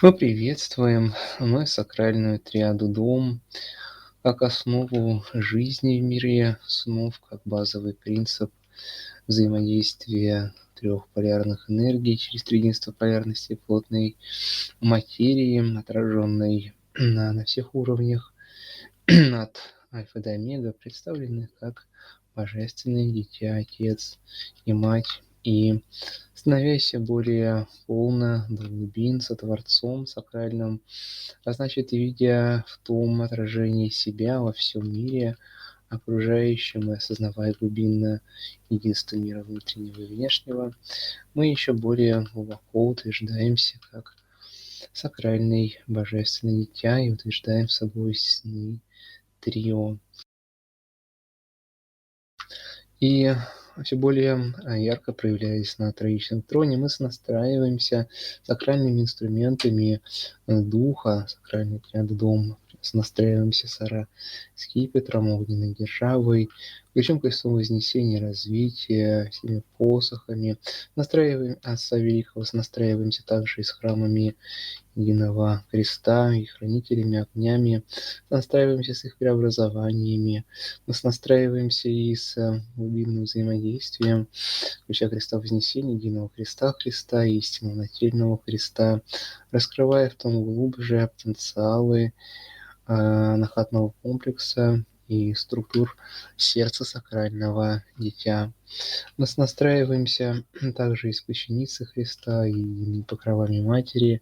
Мы приветствуем сакральную триаду Дом как основу жизни в мире снов, как базовый принцип взаимодействия трех полярных энергий через триединство полярности плотной материи, отраженной на всех уровнях, от альфа до омега, представлены как божественные дитя, отец и мать, и становясь все более полно до глубин со Творцом сакральным, а значит, видя в том отражении себя во всем мире окружающем и осознавая глубинно единство мира внутреннего и внешнего, мы еще более глубоко утверждаемся как сакральный божественный дитя и утверждаем с собой сны трио. И все более ярко проявляясь на троичном троне, мы настраиваемся сакральными инструментами духа, сакральный отряд дома, настраиваемся скипетром, огненной державой, ключом к крестовому вознесения, развития, всеми посохами, настраиваем Отца Великого, настраиваемся также и с храмами единого креста и хранителями, огнями, настраиваемся с их преобразованиями, мы настраиваемся и с глубинным взаимодействием ключа креста Вознесения, единого креста Христа, истинного нательного креста, раскрывая в том глубже потенциалы анахатного комплекса и структур сердца сакрального дитя. Мы настраиваемся также и с плащаницей Христа, и покровами Матери,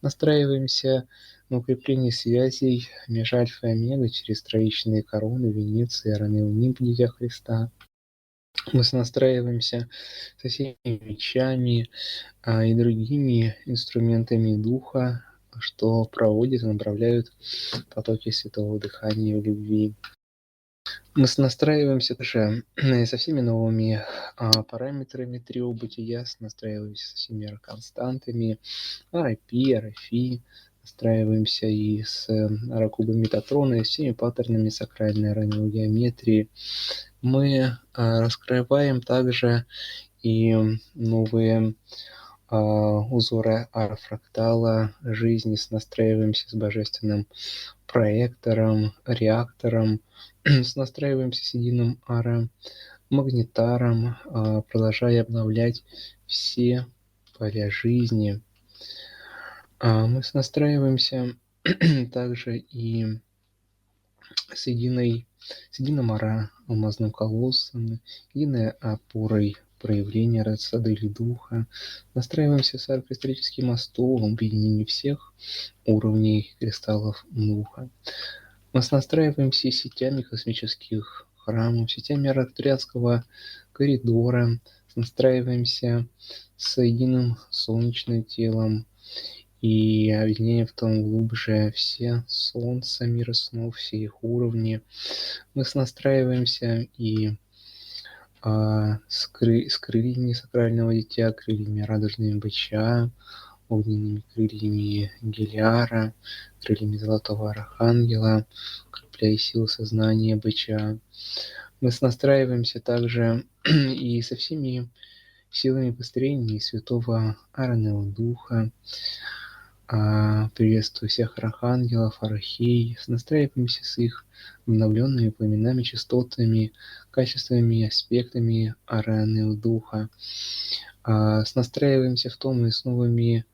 настраиваемся на укрепление связей между Альфа и Омега через троичные короны, венец и Аронео Нимб Дитя Христа. Мы настраиваемся со всеми мечами и другими инструментами Духа, что проводит и направляют потоки Святого Дыхания в любви. Мы настраиваемся также со всеми новыми параметрами трио бытия, настраиваемся со всеми константами, RIP, RFI, настраиваемся и с ракубом Метатрона, и с всеми паттернами сакральной ранеогеометрии. Мы раскрываем также и новые узоры фрактала жизни, настраиваемся с божественным проектором, реактором, настраиваемся с единым магнитаром, продолжая обновлять все поля жизни. Мы настраиваемся также и с единым алмазным колоссом, единой опорой проявления рассады или духа. Настраиваемся с архикристаллическим мостом, объединением всех уровней кристаллов духа. Мы настраиваемся с сетями космических храмов, сетями арктурианского коридора, настраиваемся с единым солнечным телом и объединяем в том глубже все солнца мира снов, все их уровни. Мы настраиваемся и с крыльями сакрального дитя, крыльями радужными быча, огненными крыльями Гелиара, крыльями золотого архангела, укрепляя силу сознания быча. Мы настраиваемся также и со всеми силами построения святого Ааронова Духа, приветствую всех архангелов, архей, настраиваемся с их обновленными пламенами, частотами, качествами и аспектами Ааронова Духа. Настраиваемся в том и с новыми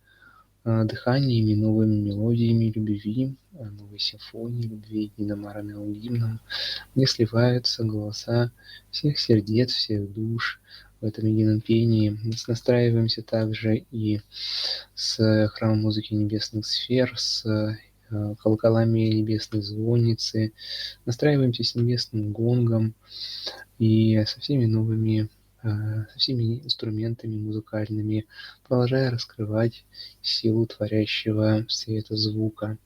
дыханиями, новыми мелодиями любви, новой симфонией любви, единым Аароневым гимном, где сливаются голоса всех сердец, всех душ в этом едином пении. Мы настраиваемся также и с храмом музыки небесных сфер, с колоколами небесной звонницы, настраиваемся с небесным гонгом и со всеми новыми, со всеми инструментами музыкальными, продолжая раскрывать силу творящего света звука.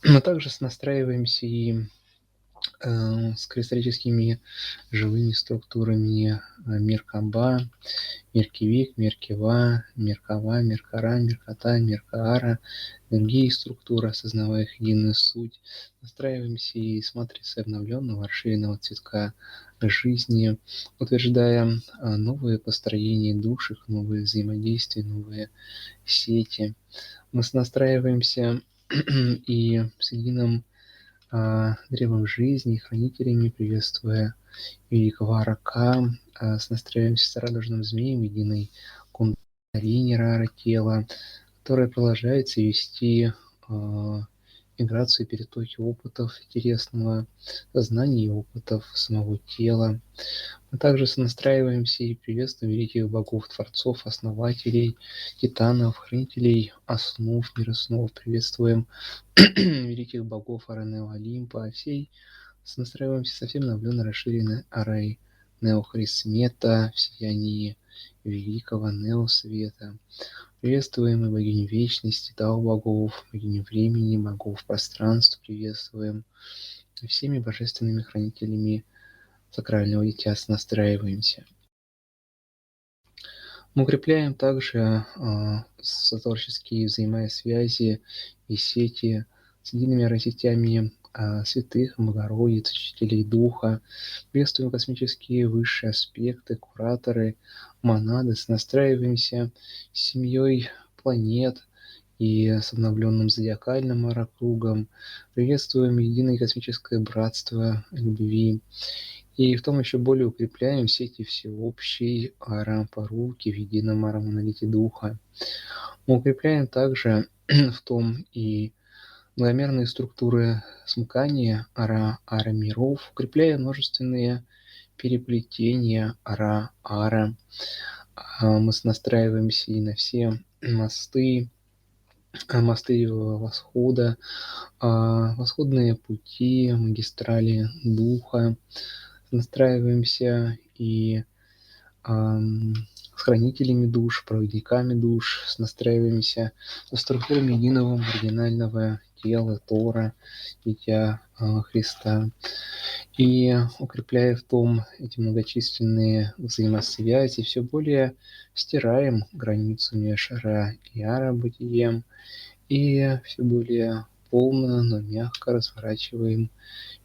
Мы также настраиваемся и с кристаллическими живыми структурами Меркаба, Меркивик, Меркива, Меркава, Меркара, Мерката, Меркаара, другие структуры, осознавая их единую суть. Настраиваемся и с матрицей обновленного расширенного цветка жизни, утверждая новые построения душ, их новые взаимодействия, новые сети. Мы настраиваемся и с единым древом жизни, хранителями, приветствуя великого Арака, настраиваемся с радужным змеем, единой кундалини Рара тела, которая продолжает вести миграцию, перетоки опытов телесного сознания и опытов самого тела. Мы также сонастраиваемся и приветствуем великих богов, творцов, основателей, титанов, хранителей основ мира снов. Приветствуем великих богов Аранео Олимпа, всей сонастраиваемся со всем обновленно расширенной арой Неохрисмета в сиянии великого Неосвета. Приветствуем и богиню вечности, Дао богов, богиню времени, богов пространств. Приветствуем всеми божественными хранителями сакрального дитя настраиваемся. Мы укрепляем также сотворческие взаимосвязи и сети с едиными разсетями святых, Богородиц, учителей Духа. Приветствуем космические высшие аспекты, кураторы, монады. Настраиваемся с семьей планет и с обновленным зодиакальным оракругом. Приветствуем единое космическое братство любви. И в том еще более укрепляем сети всеобщей ара-поруки в едином ара-монолите Духа. Мы укрепляем также в том и многомерные структуры смыкания ара миров, укрепляя множественные переплетения ара. Мы настраиваемся и на все мосты восхода, восходные пути, магистрали Духа. Настраиваемся и с хранителями душ, проводниками душ, настраиваемся со структурами единого маргинального тела Тора, Дитя Христа. И укрепляя в том эти многочисленные взаимосвязи, все более стираем границу между Ра и Ара бытием, и все более полно, но мягко разворачиваем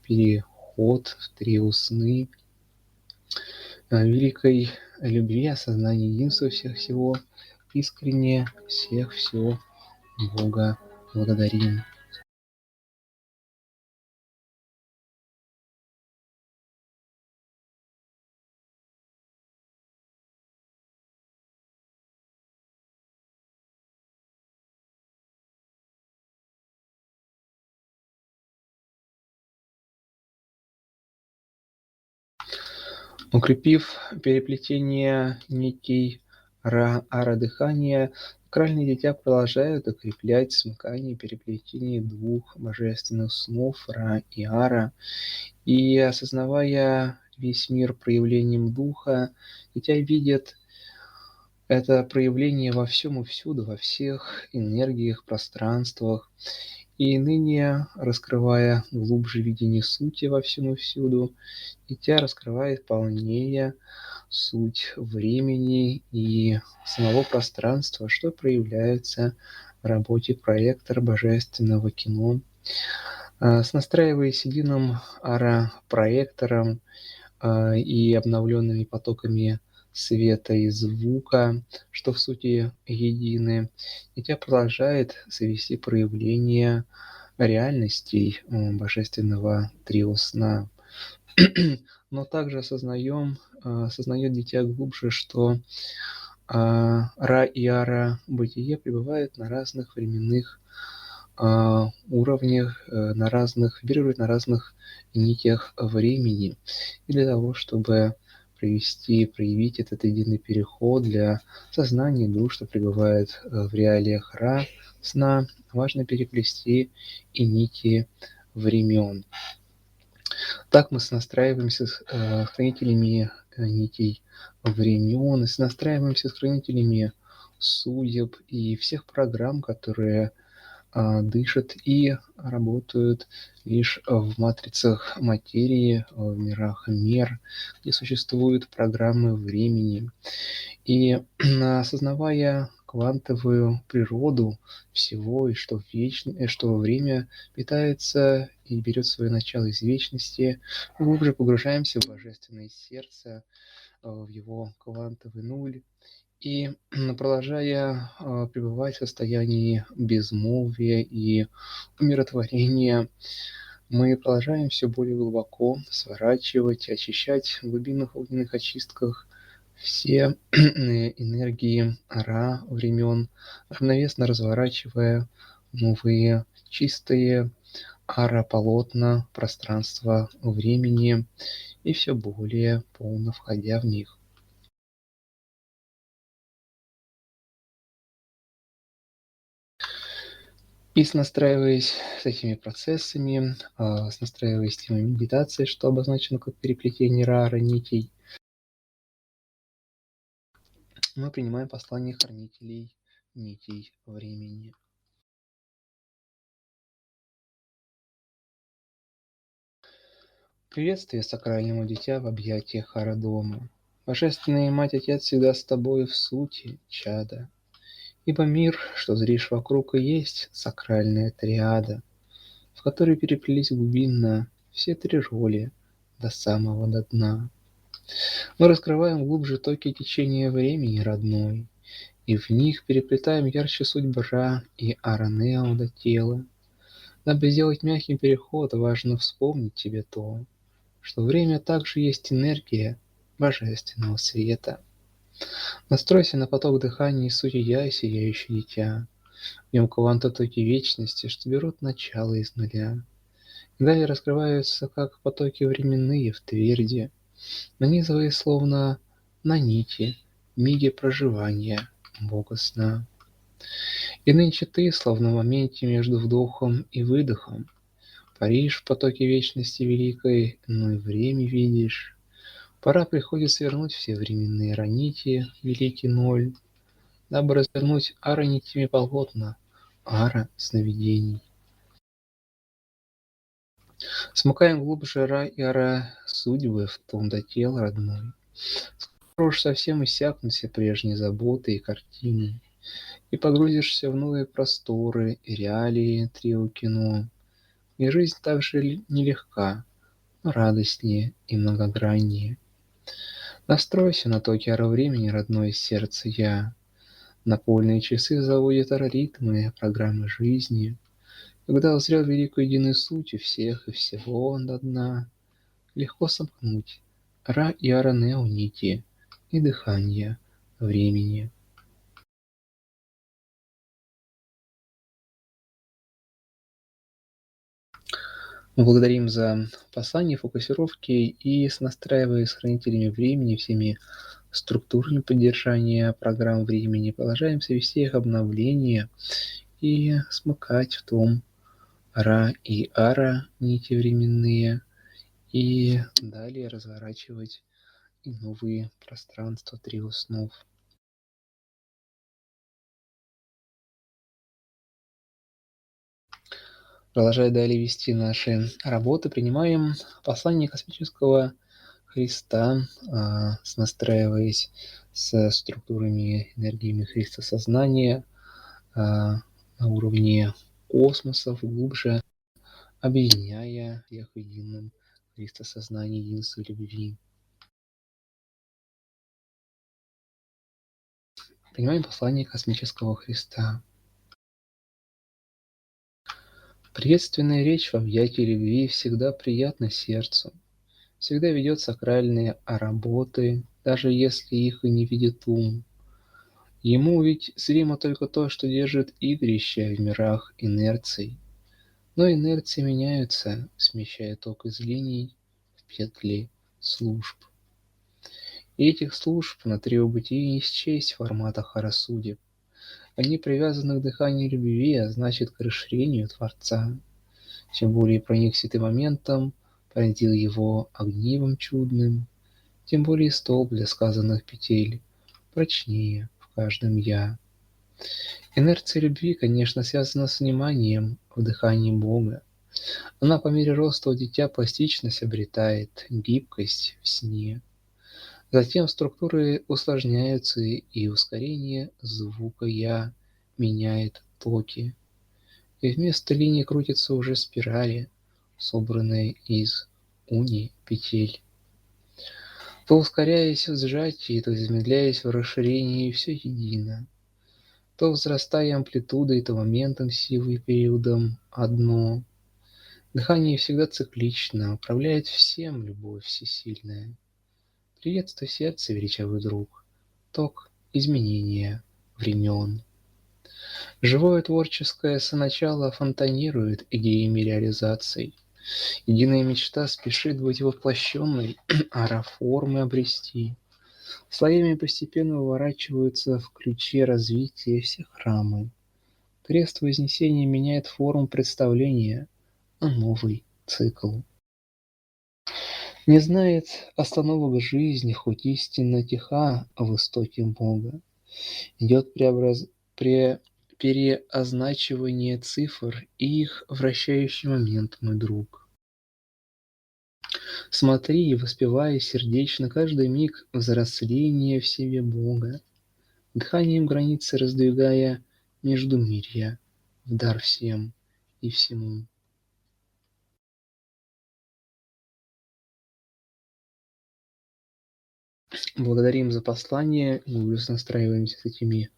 переход в трио сны великой любви, осознания единства всех всего, искренне всех все Бога благодарим. Укрепив переплетение нитей Ара дыхания, сакральные дитя продолжают укреплять смыкание и переплетение двух божественных снов Ра и Ара. И осознавая весь мир проявлением Духа, дитя видит это проявление во всем и всюду, во всех энергиях, пространствах. И ныне, раскрывая глубже видение сути во всем и всюду, дитя раскрывает полнее суть времени и самого пространства, что проявляется в работе проектора божественного кино. Настраиваясь единым ара-проектором и обновленными потоками света и звука, что в сути едины, дитя продолжает завести проявление реальностей божественного трио сна. Но также осознает дитя глубже, что Ра и Ара бытие пребывает на разных временных уровнях, вибрирует на разных нитях времени. И для того, чтобы проявить этот единый переход для сознания душ, что пребывает в реалиях Ра сна, важно переплести и нити времен. Так мы сонастраиваемся с хранителями нитей времен, и сонастраиваемся с хранителями судеб и всех программ, которые дышат и работают лишь в матрицах материи, в мирах мер, где существуют программы времени. И осознавая квантовую природу всего, и что что время питается и берет свое начало из вечности, глубже погружаемся в божественное сердце, в его квантовый нуль, и продолжая пребывать в состоянии безмолвия и умиротворения, мы продолжаем все более глубоко сворачивать, очищать в глубинных огненных очистках все энергии ара времен, равновесно разворачивая новые чистые ара-полотна пространства времени и все более полно входя в них. И настраиваясь с этими процессами, настраиваясь с темой медитации, что обозначено как переплетение ра нитей, мы принимаем послание хранителей нитей времени. Приветствие сакральному дитя в объятиях Арадома. Божественная Мать-Отец всегда с тобой в сути, чада. Ибо мир, что зришь вокруг, и есть сакральная триада, в которой переплелись глубинно все три роли до самого до дна. Мы раскрываем глубже токи течения времени родной, и в них переплетаем ярче суть Бра и Аранео до тела. Дабы сделать мягкий переход, важно вспомнить тебе то, что время также есть энергия божественного света. Настройся на поток дыхания и сути я, сияющее дитя, в нем кванта токи вечности, что берут начало из нуля. И далее раскрываются, как потоки временные в тверди, нанизывая словно на нити миги проживания Бога сна. И нынче ты, словно в моменте между вдохом и выдохом, паришь в потоке вечности великой, но и время видишь. Пора приходит свернуть все временные ранити, великий ноль, дабы развернуть ара нитями полотна, ара сновидений. Смыкаем глубже ра и ара судьбы в том до тел родной. Скоро уж совсем иссякнут все прежние заботы и картины, и погрузишься в новые просторы и реалии трио кино. И жизнь так же нелегка, но радостнее и многограннее. Настройся на токи ара времени, родное сердце я. Напольные часы заводят ара-ритмы программы жизни. Когда узрел великую единую суть всех и всего до дна, легко сомкнуть ра и ара-нео нити и дыхание времени. Мы благодарим за послание, фокусировки и настраиваясь с хранителями времени, всеми структурами поддержания программ времени, продолжаем вести их обновление и смыкать в том ра и ара нити временные, и далее разворачивать и новые пространства трио снов. Продолжая далее вести наши работы, принимаем послание космического Христа, настраиваясь с структурами, энергиями Христа сознания на уровне космосов, глубже объединяя их в едином Христосознании, единстве любви. Принимаем послание космического Христа. Приветственная речь в объятии любви всегда приятна сердцу, всегда ведет сакральные работы, даже если их и не видит ум. Ему ведь зримо только то, что держит игрище в мирах инерций. Но инерции меняются, смещая ток из линий в петли служб. И этих служб на трио бытия не счесть в форматах судеб. Они привязаны к дыханию любви, а значит к расширению Творца. Чем более проникся ты моментом, пронзил его огнивом чудным, тем более столб для сказанных петель прочнее в каждом «я». Инерция любви, конечно, связана с вниманием в дыхании Бога. Она по мере роста у дитя пластичность обретает, гибкость в сне. Затем структуры усложняются, и ускорение звука «я» меняет токи. И вместо линии крутятся уже спирали, собранные из уни петель. То ускоряясь в сжатии, то замедляясь в расширении, все едино. То возрастая амплитудой, то моментом силы и периодом одно. Дыхание всегда циклично, управляет всем любовь всесильная. Приветствуй сердце, величавый друг, ток изменения времен. Живое творческое соначало фонтанирует идеями реализаций. Единая мечта спешит быть воплощенной, а формы обрести. Слоями постепенно выворачиваются в ключе развития все храмы. Крест Вознесения меняет форму представления на новый цикл. Не знает остановок жизни, хоть истинно тиха в истоке Бога. Идет пре- переозначивание цифр и их вращающий момент, мой друг. Смотри, воспевая сердечно каждый миг взросления в себе Бога, дыханием границы раздвигая междумирья в дар всем и всему. Благодарим за послание, глубже настраиваемся с этими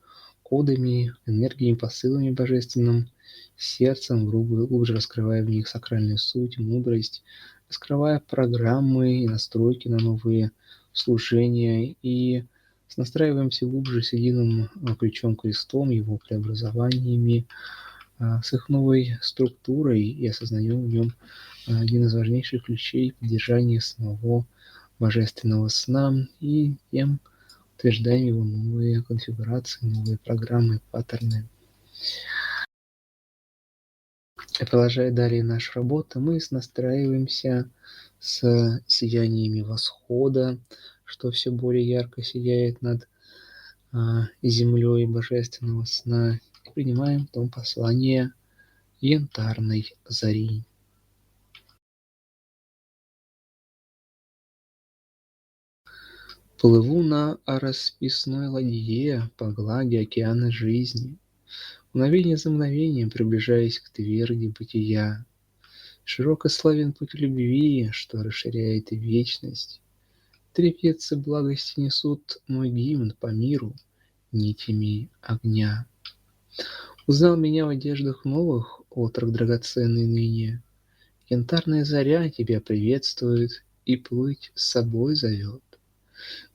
кодами, энергиями, посылами божественным, сердцем, глубже раскрывая в них сакральную суть, мудрость, раскрывая программы и настройки на новые служения, и настраиваемся глубже с единым ключом крестом, его преобразованиями, с их новой структурой, и осознаем в нем один из важнейших ключей поддержания самого божественного сна, и тем утверждаем его новые конфигурации, новые программы, паттерны. И продолжая далее нашу работу, мы настраиваемся с сияниями восхода, что все более ярко сияет над землей божественного сна, и принимаем в том послание янтарной зари. Плыву на расписной ладье по глади океана жизни, мгновение за мгновением приближаясь к тверди бытия. Широк и славен путь любви, что расширяет вечность. Трепетцы благости несут мой гимн по миру нитями огня. Узнал меня в одеждах новых, отрок драгоценный ныне. Янтарная заря тебя приветствует и плыть с собой зовет.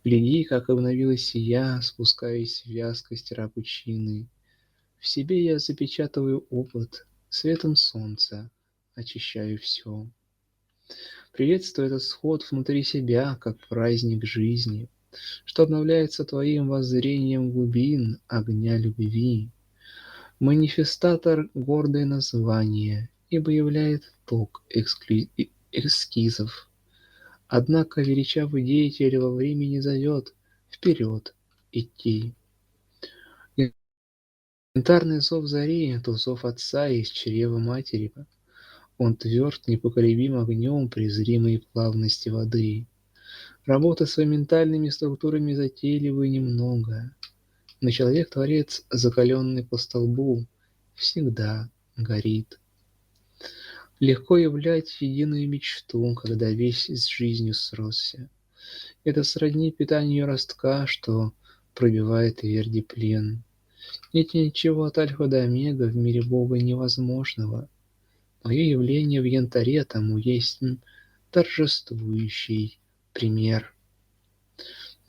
Гляди, как обновилась я, спускаясь в вязкость ракучины. В себе я запечатываю опыт, светом солнца очищаю все. Приветствую этот сход внутри себя, как праздник жизни, что обновляется твоим воззрением глубин огня любви. Манифестатор — гордое название, ибо являет ток эскизов. Однако величавый деятель во времени зовет вперед идти. Янтарный зов зари — то зов отца из чрева матери. Он тверд, непоколебим огнем презримой плавности воды. Работа с ментальными структурами затейливой немного, но человек-творец, закаленный по столбу, всегда горит. Легко являть единую мечту, когда весь с жизнью сросся. Это сродни питанию ростка, что пробивает тверди плен. Нет ничего от альфа до омега в мире Бога невозможного. Мое явление в янтаре тому есть торжествующий пример.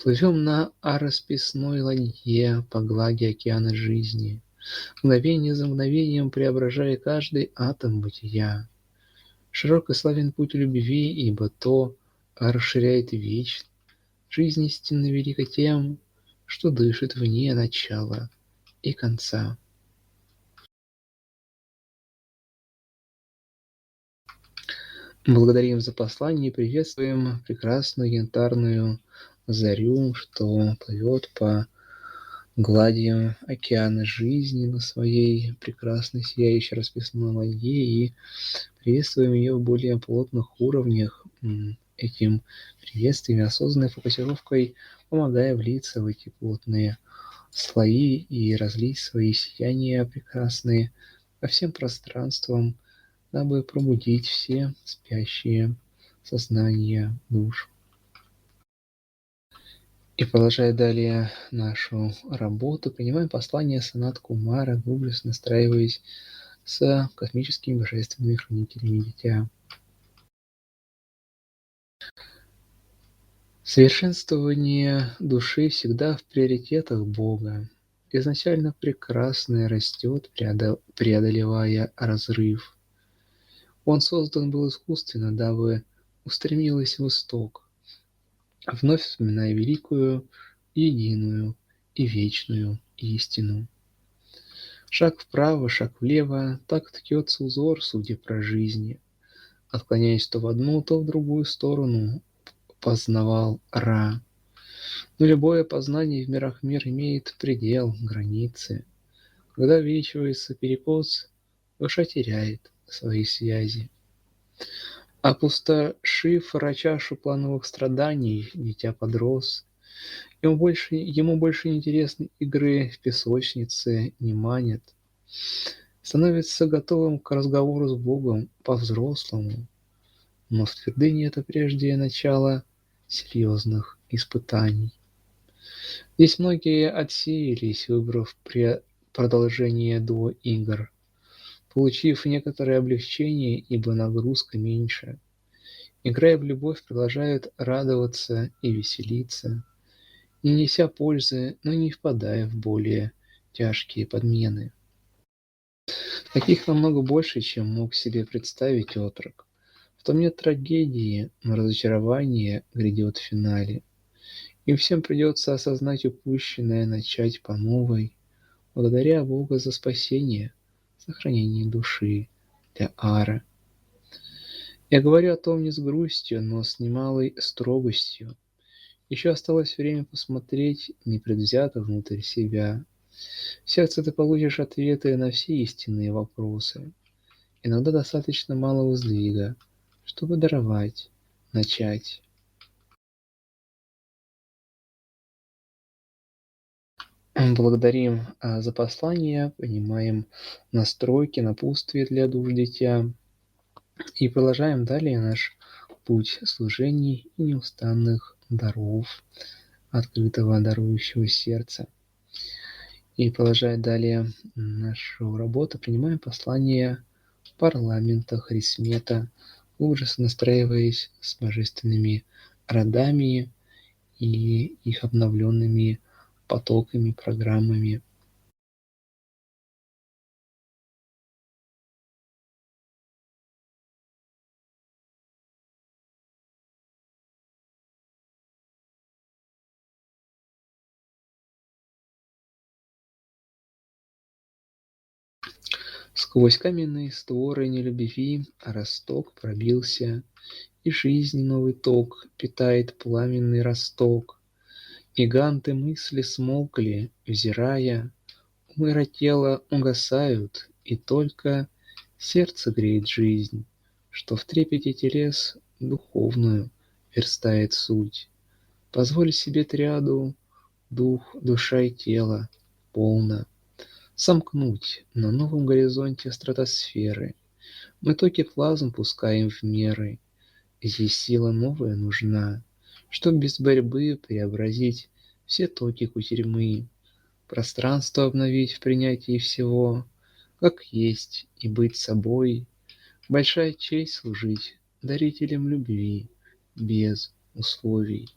Плывем на расписной ладье по глади океана жизни, мгновение за мгновением преображая каждый атом бытия. Широк и славен путь любви, ибо то расширяет вечно. Жизнь истинно велика тем, что дышит вне начала и конца. Благодарим за послание и приветствуем прекрасную янтарную зарю, что плывет по гладим океаны жизни на своей прекрасной сияющей расписной ладье и приветствуем ее в более плотных уровнях. Этим приветствием и осознанной фокусировкой помогая влиться в эти плотные слои и разлить свои сияния прекрасные по всем пространствам, дабы пробудить все спящие сознания душ. И продолжая далее нашу работу, принимаем послание Санат Кумара, глубже настраиваясь с космическими божественными хранителями дитя. Совершенствование души всегда в приоритетах Бога. Изначально прекрасное растет, преодолевая разрыв. Он создан был искусственно, дабы устремилась в исток, вновь вспоминая великую, единую и вечную истину. Шаг вправо, шаг влево, так ткется узор судеб про жизни. Отклоняясь то в одну, то в другую сторону, познавал Ра. Но любое познание в мирах мир имеет предел, границы. Когда увеличивается перекос, душа теряет свои связи. Опустошив чашу плановых страданий, дитя подрос. Ему больше не интересны игры в песочнице, не манят. Становится готовым к разговору с Богом по-взрослому. Но в твердыне это прежде начало серьезных испытаний. Здесь многие отсеялись, выбрав продолжение до игр, получив некоторое облегчение, ибо нагрузка меньше. Играя в любовь, продолжают радоваться и веселиться, не неся пользы, но не впадая в более тяжкие подмены. Таких намного больше, чем мог себе представить отрок. В том нет трагедии, но разочарование грядет в финале. Им всем придется осознать упущенное, начать по новой, благодаря Богу за спасение, сохранение души для Ара. Я говорю о том не с грустью, но с немалой строгостью. Еще осталось время посмотреть непредвзято внутрь себя. В сердце ты получишь ответы на все истинные вопросы. Иногда достаточно малого сдвига, чтобы даровать, начать. Благодарим за послание, понимаем настройки, напутствие для душ дитя и продолжаем далее наш путь служений и неустанных даров открытого дарующего сердца. И продолжая далее нашу работу, принимаем послание парламента Харисмета, глубже настраиваясь с божественными родами и их обновленными потоками, программами. Сквозь каменные створы нелюбви росток пробился, и жизни новый ток питает пламенный росток. Гиганты мысли смолкли, взирая, мыра тела угасают, и только сердце греет жизнь, что в трепете телес духовную верстает суть. Позволь себе триаду дух, душа и тело полно сомкнуть на новом горизонте стратосферы. Мы токи плазм пускаем в меры. Здесь сила новая нужна, чтоб без борьбы преобразить все токи кутерьмы, пространство обновить в принятии всего, как есть, и быть собой. Большая честь служить дарителем любви, без условий.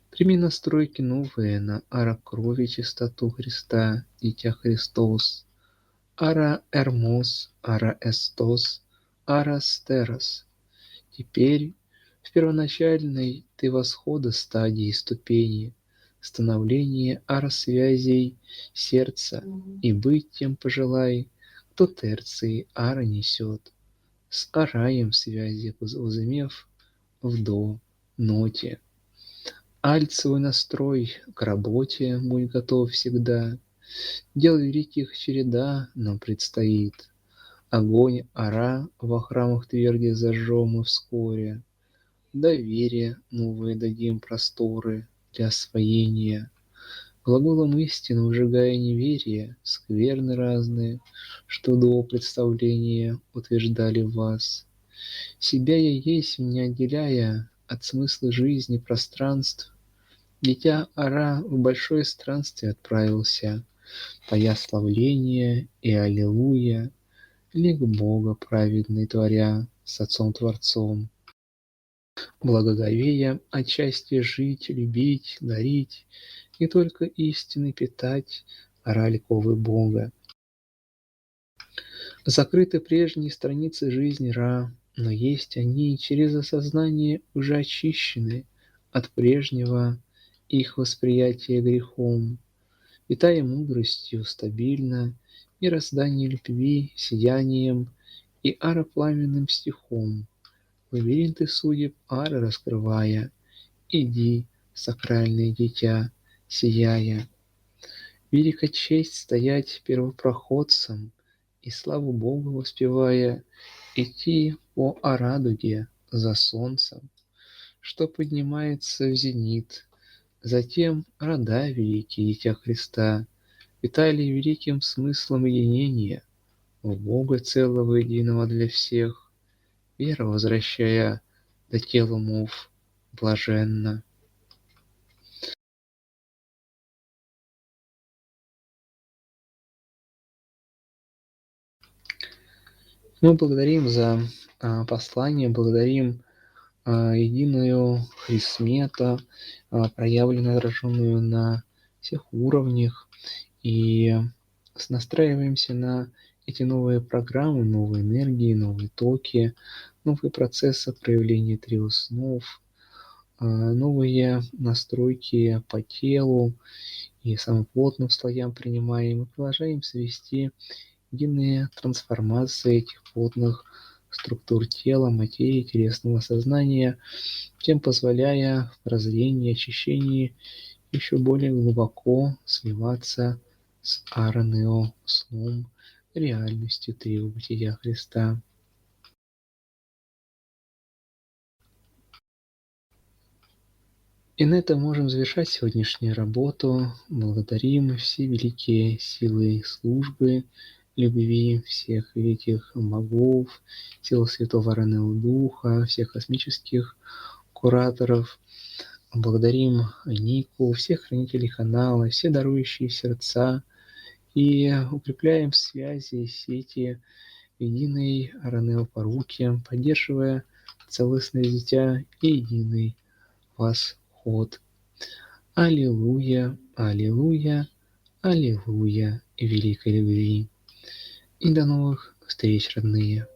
Прими настройки новые на ара крови чистоту Христа, Дитя Христос, ара Эрмос, ара Эстос, ара Стерос. Теперь в первоначальной ты восхода стадии ступени, становление ара связей сердца, и быть тем пожелай, кто терции ара несет, с араем связи возымев в до ноте. Альцевый настрой к работе будь готов всегда. Дел великих череда нам предстоит. Огонь, ора во храмах тверди зажжем мы вскоре. Доверие новые дадим просторы для освоения. Глаголом истины ужигая неверие, скверны разные, что до представления утверждали в вас. Себя я есть, не отделяя от смысла жизни пространств, дитя ора в большое странствие отправился, тая славление и аллилуйя, лик Бога праведный творя с Отцом-Творцом. Благоговея отчасти жить, любить, дарить, и только истины питать ораликовы Бога. Закрыты прежние страницы жизни Ра, но есть они через осознание уже очищены от прежнего их восприятия грехом, питая мудростью стабильно мироздание любви сиянием и аропламенным стихом, лабиринты судеб ары раскрывая, иди, сакральное дитя, сияя. Велика честь стоять первопроходцем и славу Богу воспевая, идти по Арадуге за солнцем, что поднимается в зенит. Затем рода великие, дитя Христа, питали великим смыслом единения в Бога целого единого для всех, вера возвращая до тел умов блаженно. Мы благодарим за послание, благодарим единую Хрисмету, проявленную, отраженную на всех уровнях, и настраиваемся на эти новые программы, новые энергии, новые токи, новые процессы проявления триоснов, новые настройки по телу и самым плотным слоям принимаем. Мы продолжаем свести единые трансформации этих плотных структур тела, материи, телесного сознания, тем позволяя в прозрении, очищении еще более глубоко сливаться с Аранео, сном, реальностью Трио Бытия Христа. И на этом можем завершать сегодняшнюю работу. Благодарим все великие силы службы, любви, всех великих богов, сил Святого Ранео Духа, всех космических кураторов. Благодарим Нику, всех хранителей канала, все дарующие сердца, и укрепляем связи, сети единой Ранео поруки, поддерживая целостное дитя и единый восход. Аллилуйя, аллилуйя, аллилуйя великой любви. И до новых встреч, родные.